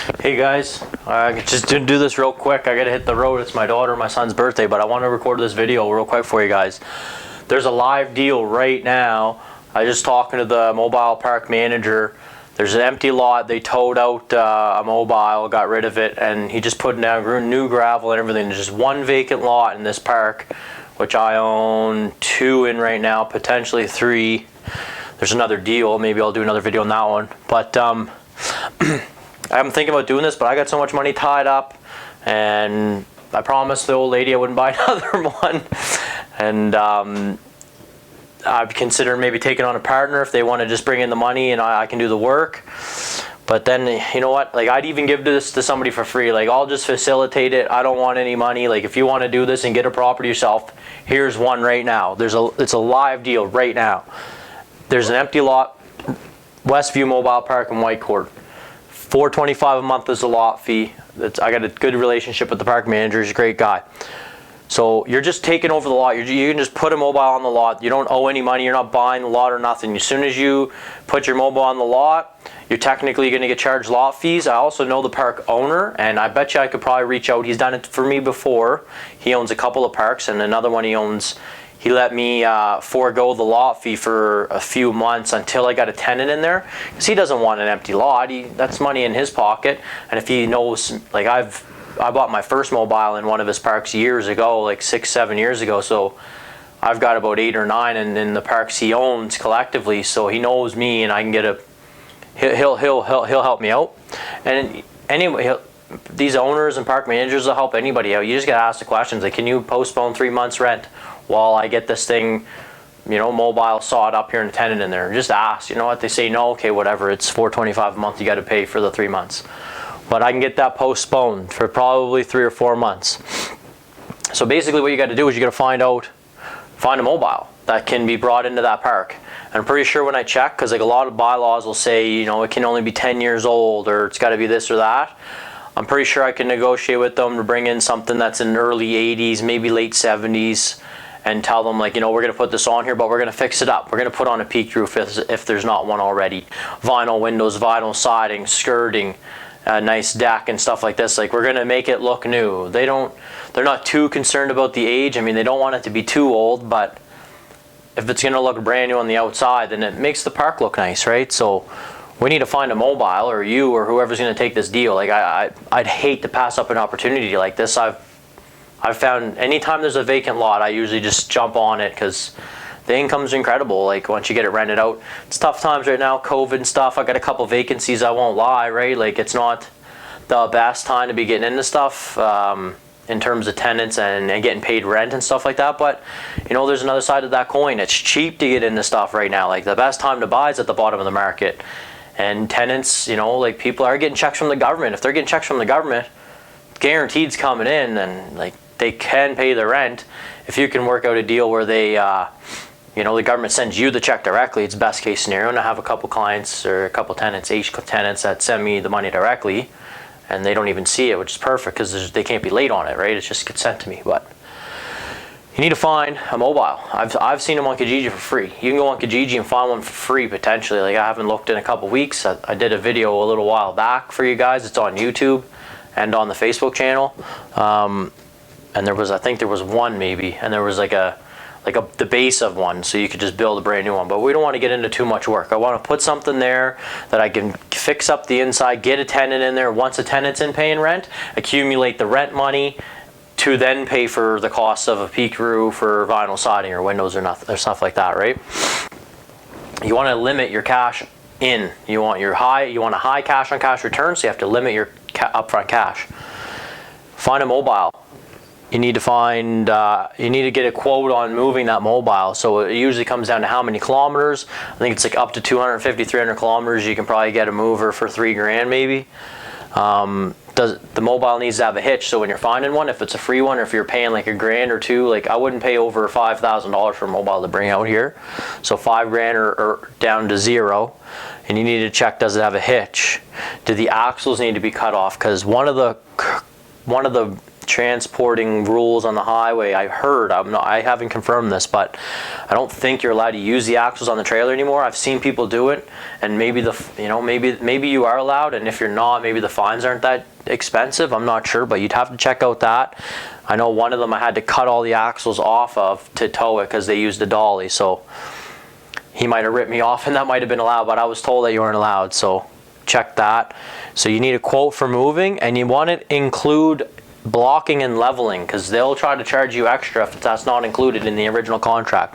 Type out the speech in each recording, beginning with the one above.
Hey guys, I just didn't do this real quick. I gotta hit the road. It's my daughter and my son's birthday, but I want to record this video real quick for you guys. There's a live deal right now. I was just talking to the mobile park manager. There's an empty lot. They towed out a mobile, got rid of it, and he just put down new gravel and everything. There's just one vacant lot in this park, which I own 2 in right now, potentially 3. There's another deal. Maybe I'll do another video on that one. But I'm thinking about doing this, but I got so much money tied up, and I promised the old lady I wouldn't buy another one. And I've considered maybe taking on a partner if they want to just bring in the money and I can do the work. But then, you know what, like, I'd even give this to somebody for free. Like, I'll just facilitate it. I don't want any money. Like, if you want to do this and get a property yourself, here's one right now. It's a live deal right now. There's an empty lot, Westview Mobile Park in Whitecourt. $425 a month is the lot fee. I got a good relationship with the park manager. He's a great guy. So you're just taking over the lot. You can just put a mobile on the lot. You don't owe any money. You're not buying the lot or nothing. As soon as you put your mobile on the lot, you're technically going to get charged lot fees. I also know the park owner, and I bet you I could probably reach out. He's done it for me before. He owns a couple of parks, and another one he owns. He let me forego the lot fee for a few months until I got a tenant in there, because he doesn't want an empty lot. That's money in his pocket. And if he knows, like, I bought my first mobile in one of his parks years ago, like 6-7 years ago. So I've got about 8 or 9 in the parks he owns collectively. So he knows me, and I can get he'll help me out. And anyway, these owners and park managers will help anybody out. You just gotta ask the questions, like, can you postpone 3 months rent while I get this thing, you know, mobile sawed up here and a tenant in there? Just ask. You know what, they say no, okay, whatever, it's $425 a month you got to pay for the 3 months. But I can get that postponed for probably 3 or 4 months. So basically what you got to do is you got to find a mobile that can be brought into that park. And I'm pretty sure when I check, because like a lot of bylaws will say, you know, it can only be 10 years old, or it's got to be this or that. I'm pretty sure I can negotiate with them to bring in something that's in the early 80s, maybe late 70s, and tell them, like, you know, we're going to put this on here, but we're going to fix it up. We're going to put on a peaked roof if there's not one already. Vinyl windows, vinyl siding, skirting, a nice deck and stuff like this. Like, we're going to make it look new. They're not too concerned about the age. I mean, they don't want it to be too old, but if it's going to look brand new on the outside, then it makes the park look nice, right? So we need to find a mobile, or you or whoever's going to take this deal. Like, I'd hate to pass up an opportunity like this. I've found anytime there's a vacant lot, I usually just jump on it, because the income's incredible. Like, once you get it rented out, it's tough times right now, COVID and stuff. I got a couple vacancies, I won't lie, right? Like, it's not the best time to be getting into stuff in terms of tenants and getting paid rent and stuff like that. But, you know, there's another side of that coin. It's cheap to get into stuff right now. Like, the best time to buy is at the bottom of the market. And tenants, you know, like, people are getting checks from the government. If they're getting checks from the government, guaranteed's coming in, then, like, they can pay the rent. If you can work out a deal where they, you know, the government sends you the check directly, it's best case scenario. And I have a couple clients, or a couple tenants, tenants that send me the money directly, and they don't even see it, which is perfect, because they can't be late on it, right? It just gets sent to me. But you need to find a mobile. I've seen them on Kijiji for free. You can go on Kijiji and find one for free potentially. Like, I haven't looked in a couple weeks. I did a video a little while back for you guys. It's on YouTube and on the Facebook channel. And I think there was one maybe, and there was the base of one, so you could just build a brand new one. But we don't want to get into too much work. I want to put something there that I can fix up the inside, get a tenant in there. Once a tenant's in paying rent, accumulate the rent money to then pay for the cost of a peaked roof or vinyl siding or windows or stuff like that, right? You want to limit your cash in. You want a high cash on cash return, so you have to limit your upfront cash. Find a mobile. You need to get a quote on moving that mobile. So it usually comes down to how many kilometers. I think it's like up to 250, 300 kilometers. You can probably get a mover for $3,000 maybe. The mobile needs to have a hitch, so when you're finding one, if it's a free one, or if you're paying like $1,000 or $2,000, like, I wouldn't pay over $5,000 for a mobile to bring out here. So $5,000 or down to 0. And you need to check, does it have a hitch? Do the axles need to be cut off? Because one of the transporting rules on the highway. I heard, I haven't confirmed this, but I don't think you're allowed to use the axles on the trailer anymore. I've seen people do it, and maybe maybe you are allowed, and if you're not, maybe the fines aren't that expensive. I'm not sure, but you'd have to check out that. I know one of them I had to cut all the axles off of to tow it because they used a dolly, so he might have ripped me off, and that might have been allowed, but I was told that you weren't allowed, so check that. So you need a quote for moving, and you want to include blocking and leveling, because they'll try to charge you extra if that's not included in the original contract.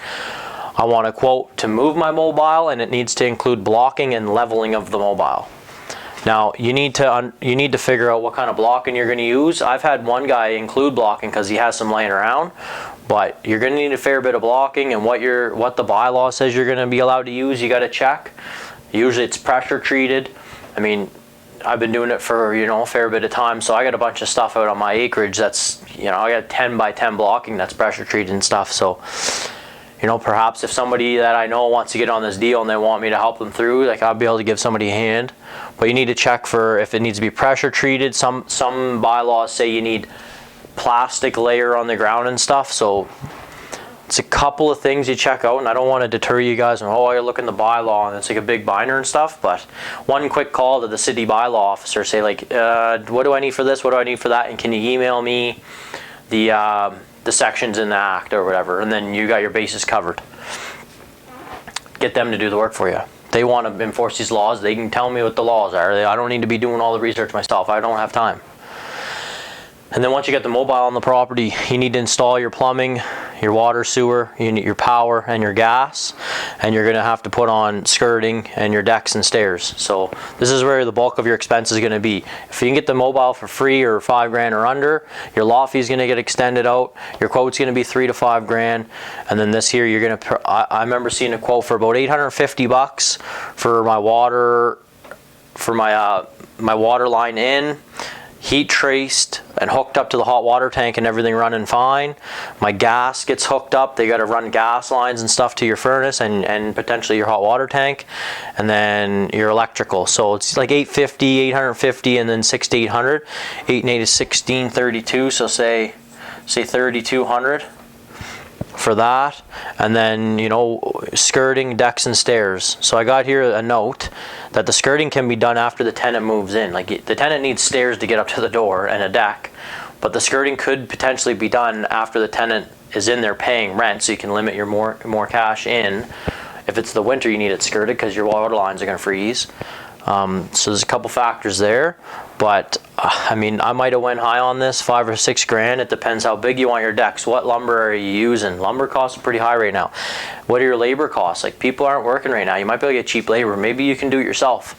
I want a quote to move my mobile, and it needs to include blocking and leveling of the mobile. Now you need to figure out what kind of blocking you're going to use. I've had one guy include blocking because he has some laying around, but you're going to need a fair bit of blocking, and what the bylaw says you're going to be allowed to use, you got to check. Usually it's pressure treated. I mean, I've been doing it for, a fair bit of time, so I got a bunch of stuff out on my acreage that's, I got 10 by 10 blocking that's pressure treated and stuff. So, perhaps if somebody that I know wants to get on this deal and they want me to help them through, like, I'll be able to give somebody a hand. But you need to check for if it needs to be pressure treated. Some bylaws say you need plastic layer on the ground and stuff, so it's a couple of things you check out, and I don't want to deter you guys and, you're looking at the bylaw and it's like a big binder and stuff, but one quick call to the city bylaw officer, say like, what do I need for this, what do I need for that, and can you email me the sections in the act or whatever, and then you got your bases covered. Get them to do the work for you. They want to enforce these laws, they can tell me what the laws are. I don't need to be doing all the research myself, I don't have time. And then once you get the mobile on the property, you need to install your plumbing, your water, sewer, your power, and your gas. And you're going to have to put on skirting and your decks and stairs. So this is where the bulk of your expense is going to be. If you can get the mobile for free or $5,000 or under, your lot fee is going to get extended out. Your quote's going to be $3,000 to $5,000. And then this here, you're going to. I remember seeing a quote for about $850 for my water, for my water line in. Heat traced and hooked up to the hot water tank and everything running fine. My gas gets hooked up. They got to run gas lines and stuff to your furnace and potentially your hot water tank, and then your electrical. So it's like $850, $850, and then $600 to $800. 8 and 8 is 1632. So say $3,200 for that, and then skirting, decks, and stairs. So I got here a note that the skirting can be done after the tenant moves in. Like, the tenant needs stairs to get up to the door and a deck, but the skirting could potentially be done after the tenant is in there paying rent, so you can limit your more cash in. If it's the winter, you need it skirted because your water lines are going to freeze. So there's a couple factors there, but I mean, I might have went high on this, $5,000 or $6,000. It depends how big you want your decks. What lumber are you using? Lumber costs are pretty high right now. What are your labor costs? Like, people aren't working right now. You might be able to get cheap labor. Maybe you can do it yourself.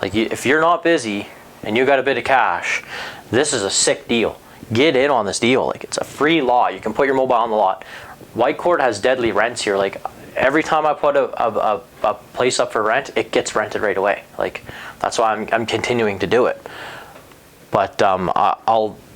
Like, if you're not busy and you got a bit of cash, this is a sick deal. Get in on this deal. Like, it's a free lot. You can put your mobile on the lot. Whitecourt has deadly rents here. Like, every time I put a place up for rent, it gets rented right away. Like, that's why I'm continuing to do it. But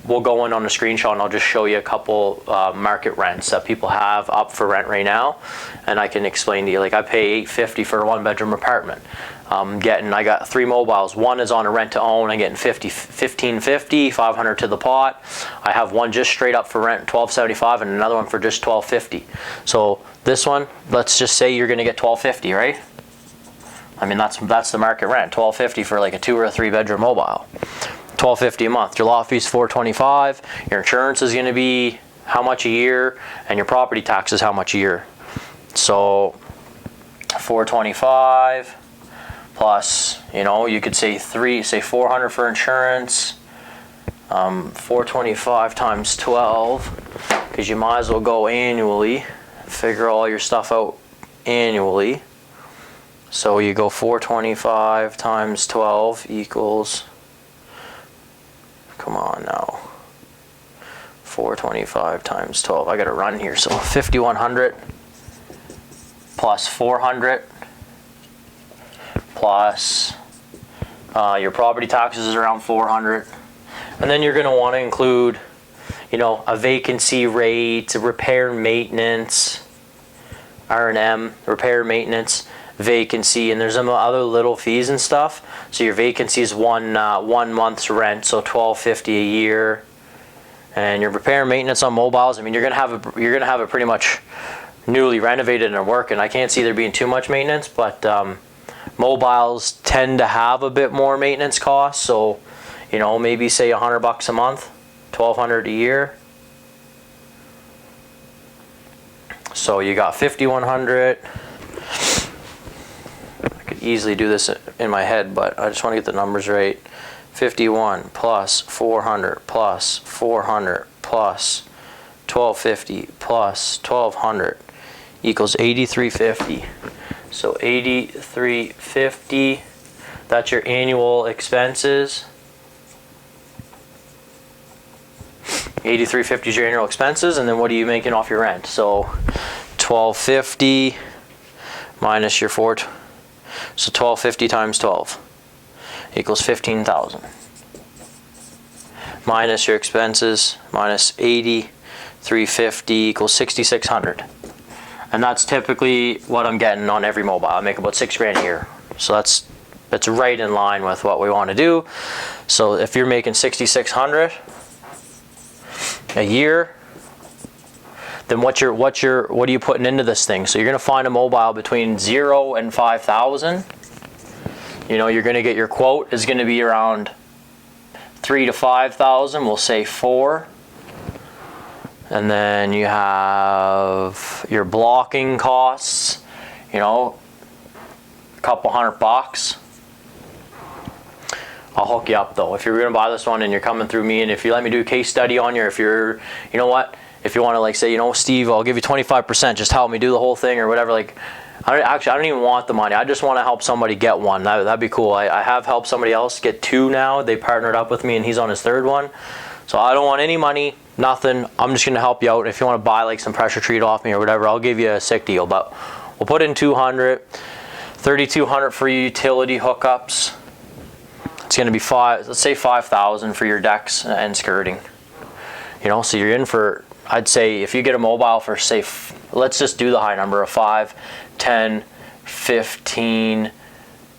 we'll go in on a screenshot and I'll just show you a couple market rents that people have up for rent right now, and I can explain to you. Like, I pay $850 for a 1-bedroom apartment. I got 3 mobiles. One is on a rent to own. I'm getting $1,550, $500 to the pot. I have one just straight up for rent, $1,275, and another one for just $1,250. So this one, let's just say you're going to get $1,250, right? I mean, that's the market rent, $1,250 for like a 2 or a 3-bedroom mobile. $1,250 a month. Your lot fee is $425. Your insurance is going to be how much a year, and your property tax is how much a year. So $425 plus, you could say $400 for insurance. 425 times 12, because you might as well go annually. Figure all your stuff out annually. So you go 425 times 12 equals, come on now, 425 times 12. I got to run here. So 5,100 plus 400 plus your property taxes is around 400. And then you're going to want to include, a vacancy rate, repair maintenance, R&M, repair maintenance, vacancy, and there's some other little fees and stuff. So your vacancy is one month's rent, so $1,250 a year. And your repair and maintenance on mobiles, I mean, you're gonna have it pretty much newly renovated and working. I can't see there being too much maintenance, but mobiles tend to have a bit more maintenance costs. So, you know, maybe say $100 a month, $1,200 a year. So you got 5,100. I could easily do this in my head, but I just want to get the numbers right. 51 plus 400 plus 400 plus 1250 plus 1200 equals 8350. So 8350, that's your annual expenses. 8350 is your annual expenses, and then what are you making off your rent? So 1250 minus your 4, so 1250 times 12 equals 15,000. Minus your expenses, minus 8350 equals 6,600. And that's typically what I'm getting on every mobile. I make about $6,000 a year. So that's right in line with what we want to do. So if you're making 6,600 a year, then what are you putting into this thing? So you're going to find a mobile between 0 and 5,000. You know, you're going to get your quote is going to be around 3,000 to 5,000. We'll say 4. And then you have your blocking costs, you know, a couple $100. I'll hook you up though. If you're gonna buy this one and you're coming through me, and if you let me do a case study on you, if you're, you know what, if you want to like say, you know, Steve, I'll give you 25%, just help me do the whole thing or whatever. Like, I don't even want the money. I just want to help somebody get one. That'd be cool. I have helped somebody else get 2 now. They partnered up with me and he's on his 3rd one. So I don't want any money, nothing. I'm just gonna help you out. If you want to buy like some pressure treat off me or whatever, I'll give you a sick deal. But we'll put in 200, 3,200 for your utility hookups. It's gonna be let's say 5,000 for your decks and skirting. You know, so you're in for, I'd say if you get a mobile for say, let's just do the high number of 5, 10, 15,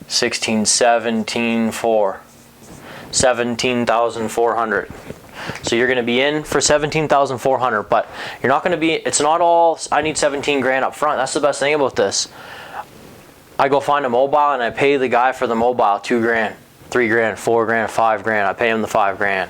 16, 17, 4, 17,400. So you're going to be in for 17,400, but you're not going to be, it's not all, I need 17 grand up front. That's the best thing about this. I go find a mobile and I pay the guy for the mobile 2 grand, 3 grand, 4 grand, 5 grand. I pay him the 5 grand.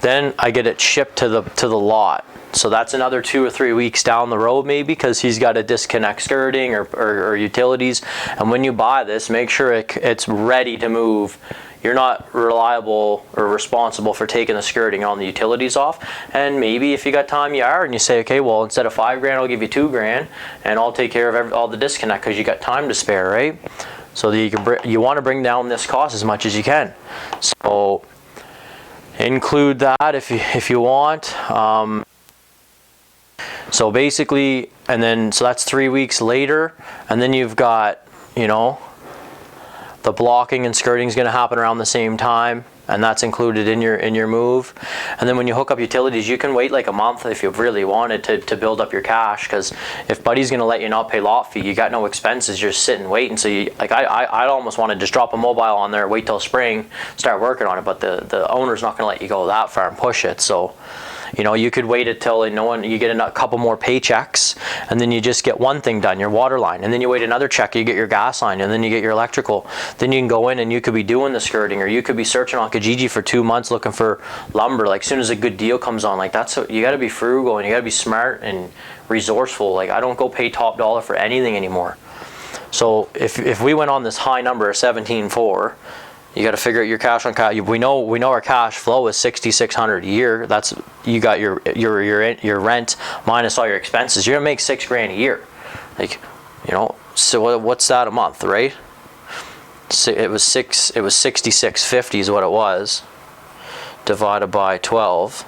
Then I get it shipped to the lot. So that's another 2 or 3 weeks down the road maybe, because he's got to disconnect skirting or utilities. And when you buy this, make sure it's ready to move. You're not reliable or responsible for taking the skirting on the utilities off. And maybe if you got time, you are, and you say, okay, well, instead of 5 grand, I'll give you 2 grand, and I'll take care of all the disconnect because you got time to spare, right? So that you want to bring down this cost as much as you can. So include that if you want. So basically, and then so that's 3 weeks later, and then you've got, you know, the blocking and skirting is going to happen around the same time, and that's included in your move. And then when you hook up utilities, you can wait like a month if you really wanted to build up your cash, because if Buddy's going to let you not pay lot fee, you got no expenses, you're sitting waiting. So you, like I almost want to just drop a mobile on there, wait till spring, start working on it, but the owner's not going to let you go that far and push it. So, you know, you could wait until you get a couple more paychecks, and then you just get one thing done, your water line, and then you wait another check, you get your gas line, and then you get your electrical. Then you can go in and you could be doing the skirting, or you could be searching on Kijiji for 2 months looking for lumber. Like, as soon as a good deal comes on, like you got to be frugal and you got to be smart and resourceful. Like, I don't go pay top dollar for anything anymore. So if we went on this high number of 17.4, you got to figure out your cash on cash. We know our cash flow is 6,600 a year. That's, you got your rent minus all your expenses. You're gonna make 6 grand a year. Like, you know, so what's that a month, right? So it was 6650 is what it was, divided by 12.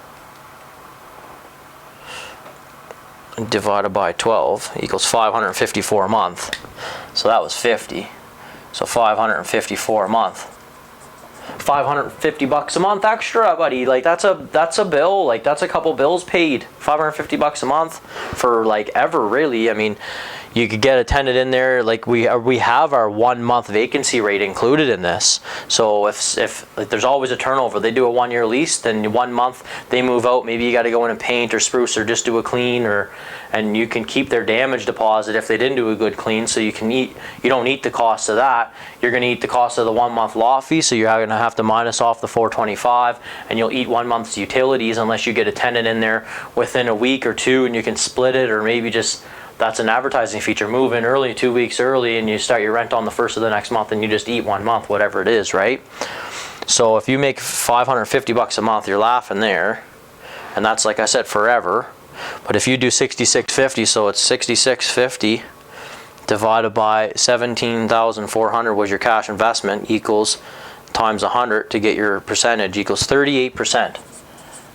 Divided by 12 equals 554 a month. So that was 50. So 554 a month. $550 a month extra, buddy. Like, that's a bill. Like, that's a couple bills paid. $550 a month for like ever, really. I mean, You could get a tenant in there, like we have our 1 month vacancy rate included in this. So if like, there's always a turnover, they do a 1 year lease, then 1 month they move out, maybe you got to go in and paint or spruce or just do a clean, and you can keep their damage deposit if they didn't do a good clean. So you don't eat the cost of that. You're going to eat the cost of the 1 month lot fee, so you're going to have to minus off the $425, and you'll eat 1 month's utilities unless you get a tenant in there within a week or two, and you can split it, or maybe just, that's an advertising feature, move in early, 2 weeks early, and you start your rent on the first of the next month, and you just eat 1 month, whatever it is, right? So if you make $550 a month, you're laughing there, and that's, like I said, forever. But if you do $66.50, so it's $66.50 divided by 17,400 was your cash investment, equals times 100 to get your percentage, equals 38%.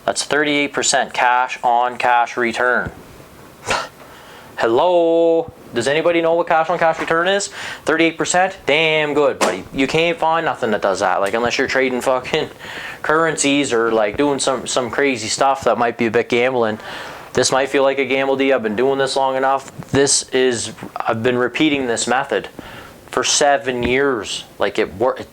That's 38% cash on cash return. Hello? Does anybody know what cash on cash return is? 38%? Damn good, buddy. You can't find nothing that does that. Like, unless you're trading fucking currencies or like doing some crazy stuff that might be a bit gambling. This might feel like a gamble to you. I've been doing this long enough. I've been repeating this method for 7 years. Like, it worked.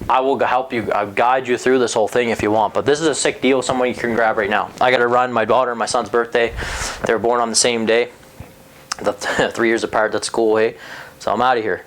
I will help you, I'll guide you through this whole thing if you want, but this is a sick deal, someone you can grab right now. I gotta run. My daughter and my son's birthday, they were born on the same day, 3 years apart. That's cool, hey? So I'm out of here.